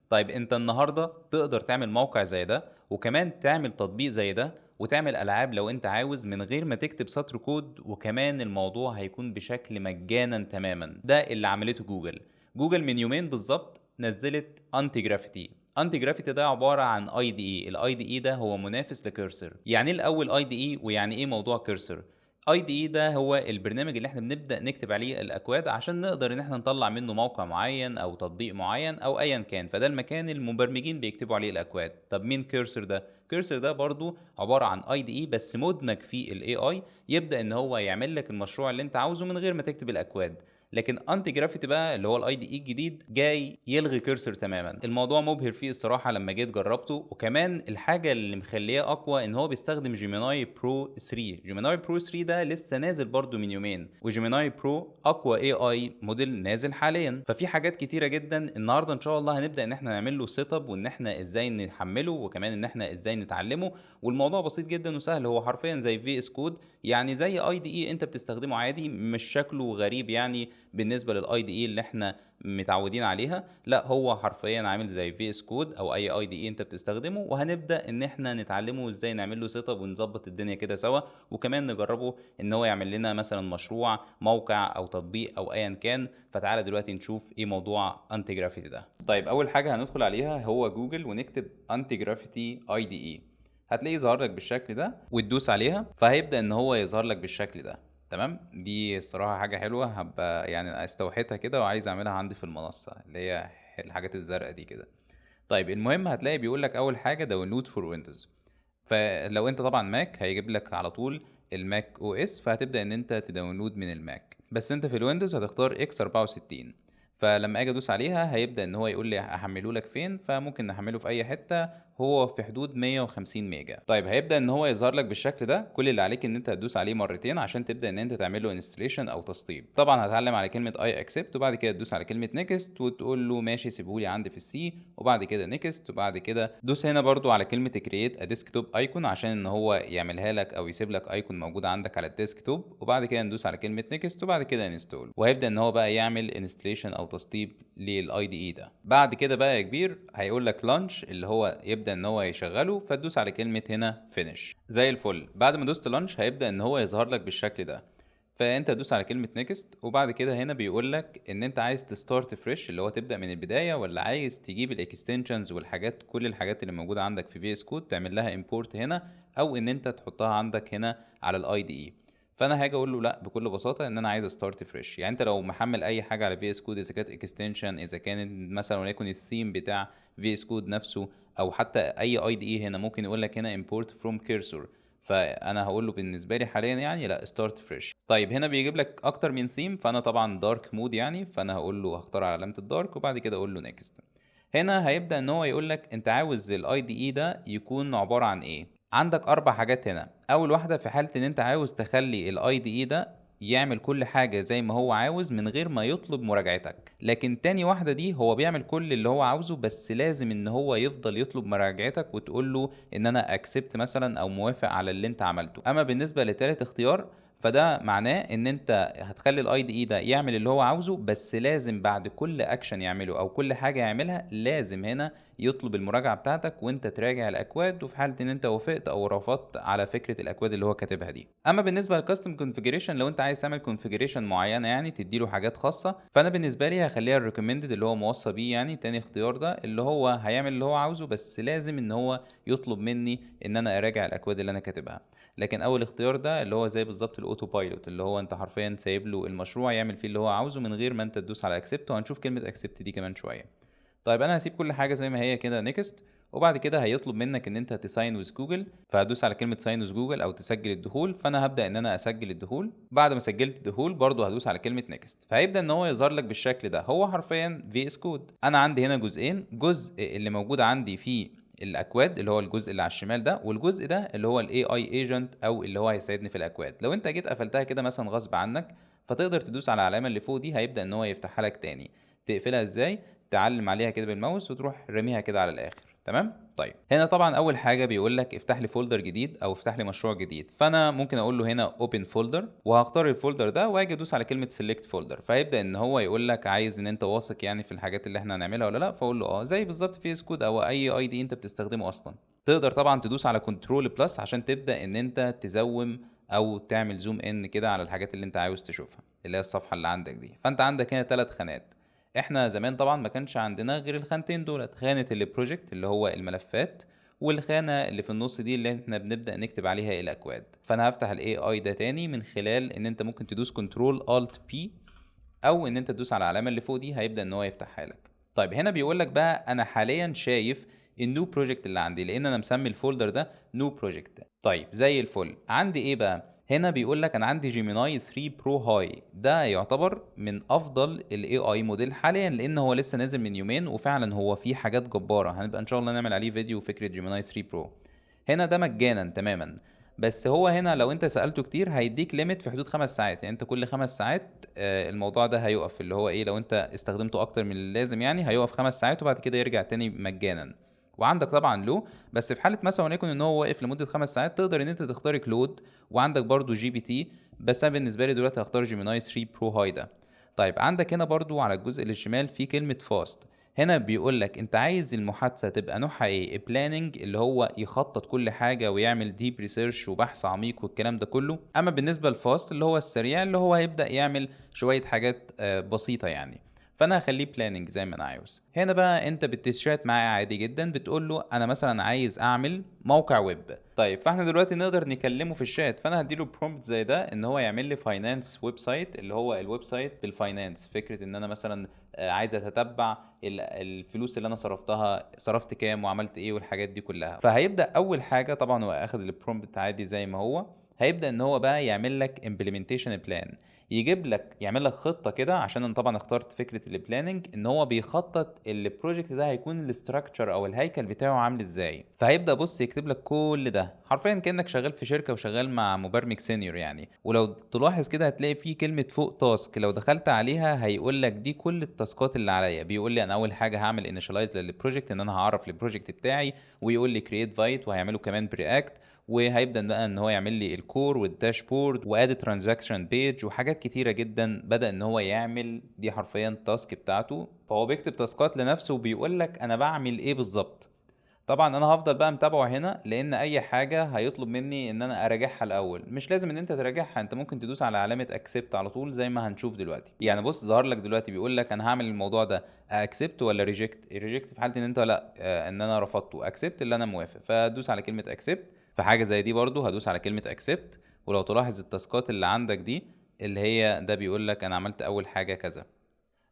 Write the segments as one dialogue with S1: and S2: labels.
S1: طيب انت النهارده تقدر تعمل موقع زي ده، وكمان تعمل تطبيق زي ده، وتعمل ألعاب لو انت عاوز من غير ما تكتب سطر كود، وكمان الموضوع هيكون بشكل مجانا تماما. ده اللي عملته جوجل. جوجل من يومين بالظبط نزلت انتي جرافيتي. انتي جرافيتي ده عباره عن اي دي اي. الاي دي اي ده هو منافس لكيرسر. يعني ايه الاول اي دي اي، ويعني ايه موضوع كيرسر؟ اي دي اي ده هو البرنامج اللي احنا بنبدا نكتب عليه الاكواد عشان نقدر ان احنا نطلع منه موقع معين او تطبيق معين او ايا كان. فده المكان المبرمجين بيكتبوا عليه الاكواد. طب مين كيرسر ده؟ كيرسر ده برضو عباره عن اي دي اي بس مدمج فيه الاي اي، يبدا ان هو يعمل لك المشروع اللي انت عاوزه من غير ما تكتب الاكواد. لكن انتي جرافيتي بقى اللي هو الاي دي اي الجديد جاي يلغي كيرسر تماما. الموضوع مبهر فيه الصراحه لما جيت جربته. وكمان الحاجه اللي مخليه اقوى ان هو بيستخدم جيميناي برو 3. جيميناي برو 3 ده لسه نازل برضو من يومين، وجيميناي برو اقوى اي اي موديل نازل حاليا. ففي حاجات كتيره جدا النهارده ان شاء الله هنبدا ان احنا نعمل له سيت اب، وان احنا ازاي نحمله، وكمان ان احنا ازاي نتعلمه. والموضوع بسيط جدا وسهل، هو حرفيا زي في اس كود. يعني زي اي دي اي انت بتستخدمه عادي، مش شكله غريب يعني بالنسبه للاي دي اي اللي احنا متعودين عليها. لا، هو حرفيا عامل زي في اس كود او اي دي اي انت بتستخدمه. وهنبدا ان احنا نتعلمه ازاي نعمل له سيت اب ونظبط الدنيا كده سوا، وكمان نجربه ان هو يعمل لنا مثلا مشروع موقع او تطبيق او ايا كان. فتعالى دلوقتي نشوف ايه موضوع انتي جرافيتي ده. طيب اول حاجه هندخل عليها هو جوجل ونكتب انتي جرافيتي اي دي اي. هتلاقيه ظهر لك بالشكل ده، وتدوس عليها فهيبدا ان هو يظهر لك بالشكل ده. تمام، دي الصراحه حاجه حلوه، هبقى يعني استوحيتها كده وعايز اعملها عندي في المنصه اللي هي الحاجات الزرقاء دي كده. طيب المهم هتلاقي بيقول لك اول حاجه داونلود فور ويندوز. فلو انت طبعا ماك هيجيب لك على طول الماك او اس، فهتبدا ان انت تداونلود من الماك. بس انت في الويندوز هتختار اكس 64. فلما اجي ادوس عليها هيبدا ان هو يقول لي احمله لك فين، فممكن نحمله في اي حته. هو في حدود 150 ميجا. طيب هيبدا ان هو يظهر لك بالشكل ده. كل اللي عليك ان انت هتدوس عليه مرتين عشان تبدا ان انت تعمل له انستليشن او تسطيب. طبعا هتعلم على كلمه اي اكسبت، وبعد كده تدوس على كلمه نيكست وتقول له ماشي سيبه لي عندي في السي، وبعد كده نيكست. وبعد كده دوس هنا برضو على كلمه كرييت ا ديسكتوب ايكون عشان ان هو يعملها لك او يسيب لك ايكون موجود عندك على الديسكتوب. وبعد كده ندوس على كلمه نيكست وبعد كده انستول، وهيبدا ان هو بقى يعمل انستليشن او تسطيب للاي دي اي ده. بعد كده بقى يا كبير هيقول لك لانش اللي هو يبدا ان هو يشغله، فتدوس على كلمه هنا فينيش زي الفل. بعد ما دوست لانش هيبدا ان هو يظهر لك بالشكل ده. فانت تدوس على كلمه نيكست، وبعد كده هنا بيقول لك ان انت عايز تستارت فريش اللي هو تبدا من البدايه، ولا عايز تجيب الاكستنشنز والحاجات كل الحاجات اللي موجوده عندك في في اس كود تعمل لها امبورت هنا، او ان انت تحطها عندك هنا على الاي دي اي. فانا هاجي اقول له لا بكل بساطه ان انا عايز ستارت فريش. يعني انت لو محمل اي حاجه على في اس كود، اذا كانت اكستنشن، اذا كانت مثلا وليكن الثيم بتاع في اس كود نفسه، او حتى اي دي اي، هنا ممكن يقول لك هنا امبورت فروم كيرسور. فانا هقول له بالنسبه لي حاليا يعني لا ستارت فريش. طيب هنا بيجيب لك اكتر من ثيم، فانا طبعا دارك مود يعني، فانا هقول له هختار علامه الدارك وبعد كده اقول له نيكست. هنا هيبدا ان هو يقول لك انت عاوز الاي دي اي ده يكون عباره عن ايه. عندك اربع حاجات هنا. اول واحده في حاله ان انت عاوز تخلي الاي دي اي ده يعمل كل حاجة زي ما هو عاوز من غير ما يطلب مراجعتك. لكن تاني واحدة دي هو بيعمل كل اللي هو عاوزه، بس لازم ان هو يفضل يطلب مراجعتك وتقول له ان انا اكسبت مثلا او موافق على اللي انت عملته. اما بالنسبة لتالت اختيار فده معناه ان انت هتخلي الاي دي اي ده يعمل اللي هو عاوزه، بس لازم بعد كل اكشن يعمله او كل حاجة يعملها لازم هنا يطلب المراجعة بتاعتك وانت تراجع الاكواد، وفي حالة ان انت وافقت او رفضت على فكرة الاكواد اللي هو كاتبها دي. اما بالنسبة للكاستم كونفيجريشن، لو انت عايز تعمل كونفيجريشن معينة يعني تديله حاجات خاصة، فانا بالنسبة لي هخليها الريكومندد اللي هو موصى بيه. يعني تاني اختيار ده اللي هو هيعمل اللي هو عاوزه، بس لازم ان هو يطلب مني ان انا اراجع الاكواد اللي انا كاتبها. لكن اول اختيار ده اللي هو زي بالظبط الاوتو بايلوت، اللي هو انت حرفيا سايب له المشروع يعمل فيه اللي هو عاوزه من غير ما انت تدوس على اكسبت. وهنشوف كلمة اكسبت دي كمان شوية. طيب انا هسيب كل حاجه زي ما هي كده نيكست. وبعد كده هيطلب منك ان انت تساين ويز جوجل، فهدوس على كلمه ساين ويز جوجل او تسجل الدخول. فانا هبدا ان انا اسجل الدخول. بعد ما سجلت الدخول برضو هدوس على كلمه نيكست، فهيبدا ان هو يظهر لك بالشكل ده. هو حرفيا في اس كود. انا عندي هنا جزئين، جزء اللي موجود عندي فيه الاكواد اللي هو الجزء اللي على الشمال ده، والجزء ده اللي هو الاي اي ايجنت او اللي هو هيساعدني في الاكواد. لو انت جيت قفلتها كده مثلا غصب عنك، فتقدر تدوس على العلامه اللي فوق دي، هيبدا ان هو يفتحها لك تاني. تقفلها ازاي؟ تعلم عليها كده بالماوس وتروح رميها كده على الاخر. تمام. طيب هنا طبعا اول حاجه بيقول لك افتح لي فولدر جديد او افتح لي مشروع جديد، فانا ممكن اقول له هنا اوبن فولدر وهختار الفولدر ده واجي ادوس على كلمه سيلكت فولدر، فهيبدا ان هو يقول لك عايز ان انت واثق يعني في الحاجات اللي احنا هنعملها ولا لا، فاقول له اه، زي بالظبط فيس كود او اي اي دي انت بتستخدمه اصلا. تقدر طبعا تدوس على كنترول بلس عشان تبدا ان انت تزوم او تعمل زوم ان كده على الحاجات اللي انت عاوز تشوفها اللي هي الصفحه اللي عندك دي. فانت عندك هنا 3 خانات. احنا زمان طبعا ما كانش عندنا غير الخانتين دولت، خانه البروجكت اللي هو الملفات، والخانه اللي في النص دي اللي احنا بنبدا نكتب عليها الاكواد. فانا هفتح الاي اي ده تاني من خلال ان انت ممكن تدوس كنترول الت بي، او ان انت تدوس على العلامه اللي فوق دي هيبدا ان هو يفتحها لك. طيب هنا بيقول لك بقى انا حاليا شايف النيو بروجكت اللي عندي لان انا مسمي الفولدر ده نيو بروجكت. طيب زي الفل. عندي ايه بقى؟ هنا بيقول لك انا عندي جيميناي 3 برو هاي، ده يعتبر من افضل الاي اي موديل حاليا لان هو لسه نازل من يومين، وفعلا هو فيه حاجات جباره، هنبقى ان شاء الله نعمل عليه فيديو فكره جيميناي 3 برو. هنا ده مجانا تماما، بس هو هنا لو انت سألته كتير هيديك ليميت في حدود 5 ساعات، يعني انت كل 5 ساعات الموضوع ده هيقف، اللي هو ايه لو انت استخدمته اكتر من اللازم يعني هيقف 5 ساعات وبعد كده يرجع تاني مجانا. وعندك طبعا له، بس في حالة مثلا وليكن ان هو واقف لمدة 5 ساعات تقدر ان انت تختار كلود، وعندك برضو جي بي تي، بس انا بالنسبة لي دلوقتي هختار جيميناي 3 برو هاي ده. طيب عندك هنا برضو على الجزء اللي الشمال في كلمة فاست. هنا بيقول لك انت عايز المحادثه تبقى نوعها ايه، بلاننج اللي هو يخطط كل حاجه ويعمل ديب ريسيرش وبحث عميق والكلام ده كله، اما بالنسبه للفاست اللي هو السريع اللي هو هيبدا يعمل شويه حاجات بسيطه يعني. فانا هخليه بلاننج زي ما انا عاوز. هنا بقى انت بتشات معاه عادي جدا، بتقول له انا مثلا عايز اعمل موقع ويب. طيب فاحنا دلوقتي نقدر نكلمه في الشات، فانا هديله برومبت زي ده ان هو يعمل لي فاينانس ويب سايت، اللي هو الويب سايت بالفاينانس، فكره ان انا مثلا عايز اتتبع الفلوس اللي انا صرفتها، صرفت كام وعملت ايه والحاجات دي كلها. فهيبدا اول حاجه طبعا هو اخد البرومبت عادي زي ما هو، هيبدا ان هو بقى يعمل لك امبلمنتيشن بلان، يجيب لك يعمل لك خطه كده، عشان انا طبعا اخترت فكره البلاننج ان هو بيخطط البروجكت ده هيكون الاستراكشر او الهيكل بتاعه عامل ازاي. فهيبدا بص يكتب لك كل ده حرفيا كانك شغال في شركه وشغال مع مبرمج سينيور يعني. ولو تلاحظ كده هتلاقي فيه كلمه فوق تاسك، لو دخلت عليها هيقول لك دي كل التاسكات اللي عليا. بيقول لي انا اول حاجه هعمل انيشاليز للبروجكت، ان انا هعرف البروجكت بتاعي، ويقول لي كرييت فايت وهيعمله كمان برياكت، وهيبدا بقى ان هو يعمل لي الكور والداشبورد واد ترانزاكشن بيج وحاجات كتيره جدا. بدا ان هو يعمل دي حرفيا التاسك بتاعته، فهو بيكتب تاسكات لنفسه وبيقول لك انا بعمل ايه بالظبط. طبعا انا هفضل بقى متابعه هنا لان اي حاجه هيطلب مني ان انا اراجعها الاول. مش لازم ان انت تراجعها، انت ممكن تدوس على علامه اكسبت على طول زي ما هنشوف دلوقتي. يعني بص ظهر لك دلوقتي بيقول لك انا هعمل الموضوع ده اكسبت ولا ريجكت. الريجكت في حاله ان انت لا ان انا رفضته، اكسبت اللي انا موافق، فادوس على كلمه اكسبت. في حاجه زي دي برضو هدوس على كلمه اكسبت. ولو تلاحظ التاسكات اللي عندك دي اللي هي ده بيقول لك انا عملت اول حاجه كذا.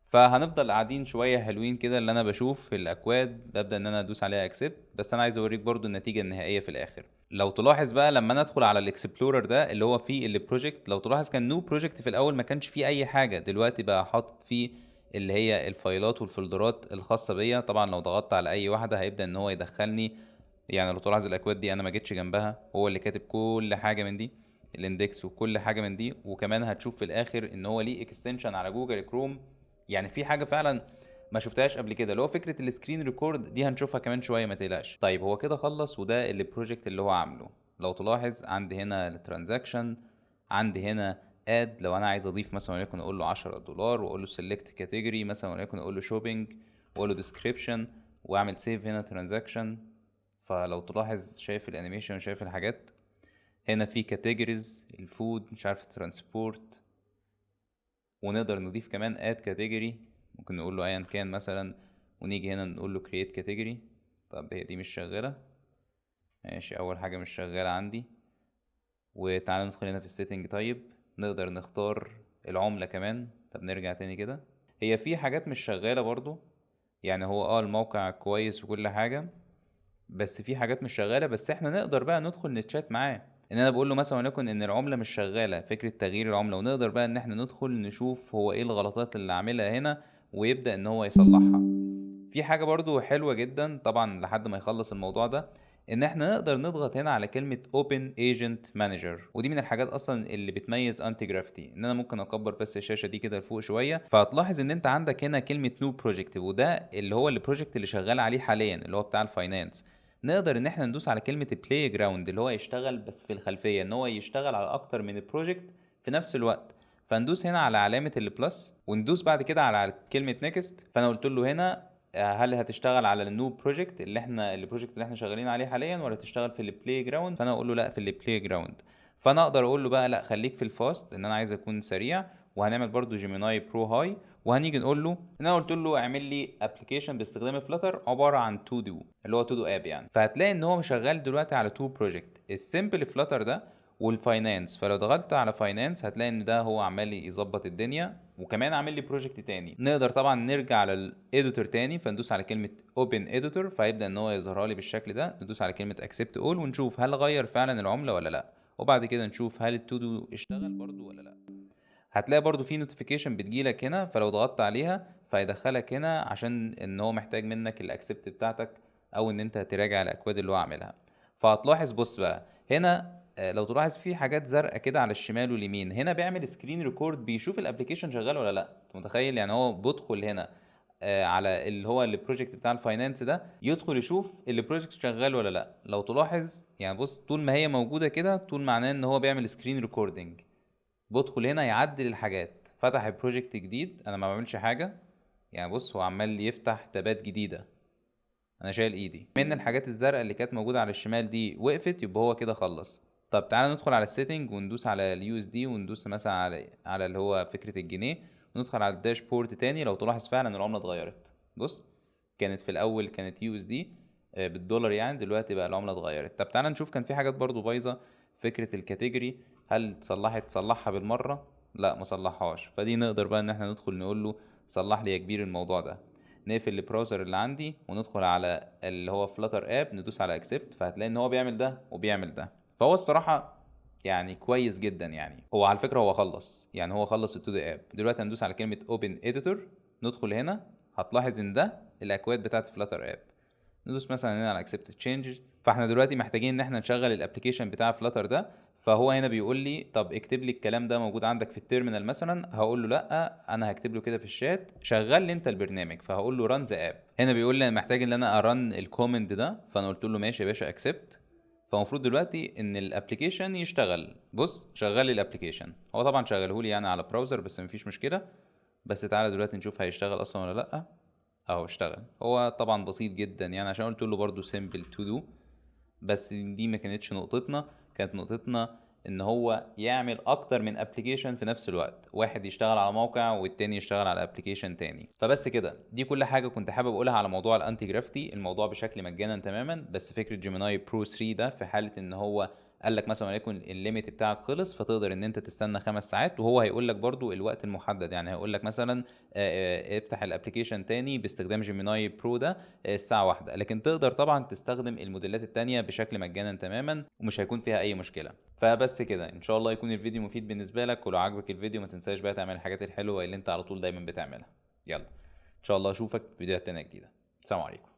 S1: فهنفضل قاعدين شويه حلوين كده، اللي انا بشوف في الاكواد ببدا ان انا ادوس عليها اكسبت، بس انا عايز اوريك برضو النتيجه النهائيه في الاخر. لو تلاحظ بقى لما انا ادخل على الاكسبلورر ده اللي هو فيه البروجكت، لو تلاحظ كان نو بروجكت في الاول ما كانش فيه اي حاجه، دلوقتي بقى حاطط فيه اللي هي الفايلات والفولدرات الخاصه بيا. طبعا لو ضغطت على اي واحده هيبدا ان هو يدخلني. يعني لو تلاحظ الاكواد دي انا ما جيتش جنبها، هو اللي كاتب كل حاجه من دي، الاندكس وكل حاجه من دي. وكمان هتشوف في الاخر ان هو ليه اكستنشن على جوجل كروم. يعني في حاجه فعلا ما شفتهاش قبل كده اللي هو فكره السكرين ريكورد دي، هنشوفها كمان شويه ما تقلقش. طيب هو كده خلص، وده البروجكت اللي هو عامله. لو تلاحظ عندي هنا الترانزاكشن، عندي هنا اد، لو انا عايز اضيف مثلا وليكن اقول له $10 واقول له سيلكت كاتيجوري مثلا وليكن اقول له شوبينج، واقول له ديسكريبشن، واعمل سيف هنا ترانزاكشن. فلو تلاحظ شايف الانيميشن وشايف الحاجات، هنا في كاتيجوريز الفود مش عارف ترانسبورت، ونقدر نضيف كمان اد كاتيجوري، ممكن نقول له ايا كان مثلا، ونيجي هنا نقول له create category. طب هي دي مش شغالة، ماشي اول حاجة مش شغالة عندي. وتعالى ندخل هنا في السيتنج. طيب نقدر نختار العملة كمان. طب نرجع تاني كده، هي في حاجات مش شغالة برضو. يعني هو الموقع كويس وكل حاجة، بس في حاجات مش شغاله. بس احنا نقدر بقى ندخل نتشات معاه، ان انا بقول له مثلا وليكن ان العمله مش شغاله، فكره تغيير العمله، ونقدر بقى ان احنا ندخل نشوف هو ايه الغلطات اللي عاملها هنا ويبدا ان هو يصلحها. في حاجه برضو حلوه جدا طبعا لحد ما يخلص الموضوع ده، ان احنا نقدر نضغط هنا على كلمه Open Agent Manager، ودي من الحاجات اصلا اللي بتميز انتي جرافيتي. ان انا ممكن اكبر بس الشاشه دي كده لفوق شويه، فهتلاحظ ان انت عندك هنا كلمه نيو بروجكت، وده اللي هو البروجكت اللي شغال عليه حاليا اللي هو بتاع الفاينانس. نقدر ان احنا ندوس على كلمه بلاي جراوند اللي هو يشتغل بس في الخلفيه، ان هو يشتغل على اكتر من بروجكت في نفس الوقت. فندوس هنا على علامه البلس، وندوس بعد كده على كلمه نيكست. فانا قلت له هنا هل هتشتغل على النو بروجكت البروجكت اللي احنا شغالين عليه حاليا، ولا تشتغل في البلاي جراوند؟ فانا اقول له لا، في البلاي جراوند. فانا اقدر اقول له بقى لا، خليك في الفاست، ان انا عايز اكون سريع. وهنعمل برضو جيميناي برو هاي، وهنيجي نقول له ان انا قلت له اعمل لي ابلكيشن باستخدام فلاتر عباره عن تو دو، اللي هو تو دو اب يعني. فهتلاقي ان هو شغال دلوقتي على تو بروجكت، السيمبل فلاتر ده والفاينانس. فلو ضغطت على فاينانس هتلاقي ان ده هو عمال يظبط الدنيا، وكمان عامل لي بروجكت تاني. نقدر طبعا نرجع على الايديتور تاني، فندوس على كلمه اوبن ايديتور، فيبدا ان هو يظهرها لي بالشكل ده. ندوس على كلمه اكسبت اول، ونشوف هل غير فعلا العمله ولا لا. وبعد كده نشوف هل التو دو اشتغل برضو ولا لا. هتلاقي برضو في نوتيفيكيشن بتجيلك هنا، فلو ضغطت عليها فيدخلك هنا عشان ان هو محتاج منك الاكسبت بتاعتك، او ان انت تراجع الاكواد اللي هو عاملها. فهتلاحظ بص بقى هنا، لو تلاحظ في حاجات زرقاء كده على الشمال واليمين، هنا بيعمل سكرين ريكورد، بيشوف الابلكيشن شغال ولا لا. انت متخيل؟ يعني هو بيدخل هنا على اللي هو البروجكت بتاع الفاينانس ده، يدخل يشوف البروجكت شغال ولا لا. لو تلاحظ يعني بص، طول ما هي موجوده كده طول معناه ان هو بيعمل سكرين ريكوردنج. بدخل هنا يعدل الحاجات. فتح بروجكت جديد، انا ما بعملش حاجه. يعني بص هو عمال يفتح تابات جديده، انا شايل ايدي. من الحاجات الزرقاء اللي كانت موجوده على الشمال دي وقفت، يبقى هو كده خلص. طب تعالى ندخل على السيتنج، وندوس على اليو اس دي، وندوس مثلا على اللي هو فكره الجنيه، وندخل على الداشبورد تاني. لو تلاحظ فعلا العمله اتغيرت. بص، كانت في الاول كانت يو اس دي بالدولار يعني، دلوقتي بقى العمله اتغيرت. طب تعالى نشوف، كان في حاجات برضو بايظه. فكره الكاتيجوري، هل تصلحها بالمره؟ لا ما صلحهاش. فدي نقدر بقى ان احنا ندخل نقول له صلح لي يا كبير الموضوع ده. نقفل البراوزر اللي عندي وندخل على اللي هو فلاتر اب، ندوس على اكسبت، فهتلاقي ان هو بيعمل ده وبيعمل ده. فهو الصراحه يعني كويس جدا. يعني هو على فكره هو خلص، يعني هو خلص التو دي اب. دلوقتي هندوس على كلمه اوبن اديتور، ندخل هنا. هتلاحظ ان ده الاكواد بتاعت فلاتر اب. ندوس مثلا هنا على accept changes. فاحنا دلوقتي محتاجين ان احنا نشغل الابلكيشن بتاع فلاتر ده. فهو هنا بيقول لي طب اكتب لي الكلام ده موجود عندك في التيرمينال مثلا. هقول له لا، انا هكتب له كده في الشات شغل لي انت البرنامج. فهقول له run the app. هنا بيقول لي انا محتاج ان انا ارن الكومند ده، فانا قلت له ماشي يا باشا accept. فالمفروض دلوقتي ان الابلكيشن يشتغل. بص شغل لي الابلكيشن، هو طبعا شغله لي يعني على براوزر بس مفيش مشكله. بس تعالى دلوقتي نشوف هيشتغل اصلا ولا لا. اهو اشتغل. هو طبعا بسيط جدا يعني، عشان قلت له برضو simple to do. بس دي ما كانتش نقطتنا. كانت نقطتنا ان هو يعمل اكتر من ابلكيشن في نفس الوقت، واحد يشتغل على موقع والتاني يشتغل على ابلكيشن تاني. فبس كده، دي كل حاجه كنت حابب اقولها على موضوع الانتي جرافتي. الموضوع بشكل مجانا تماما، بس فكره جيميناي برو 3 ده في حاله ان هو قال لك مثلا وليكن الليميت بتاعك خلص، فتقدر ان انت تستنى 5 ساعات. وهو هيقول لك برضو الوقت المحدد، يعني هيقول لك مثلا افتح الابلكيشن تاني باستخدام جيميناي برو ده الساعه 1. لكن تقدر طبعا تستخدم الموديلات التانية بشكل مجانا تماما، ومش هيكون فيها اي مشكله. فبس كده، ان شاء الله يكون الفيديو مفيد بالنسبه لك. ولو عجبك الفيديو ما تنساش بقى تعمل الحاجات الحلوه اللي انت على طول دايما بتعملها. يلا، ان شاء الله اشوفك في فيديوهات تانية جديده. السلام عليكم.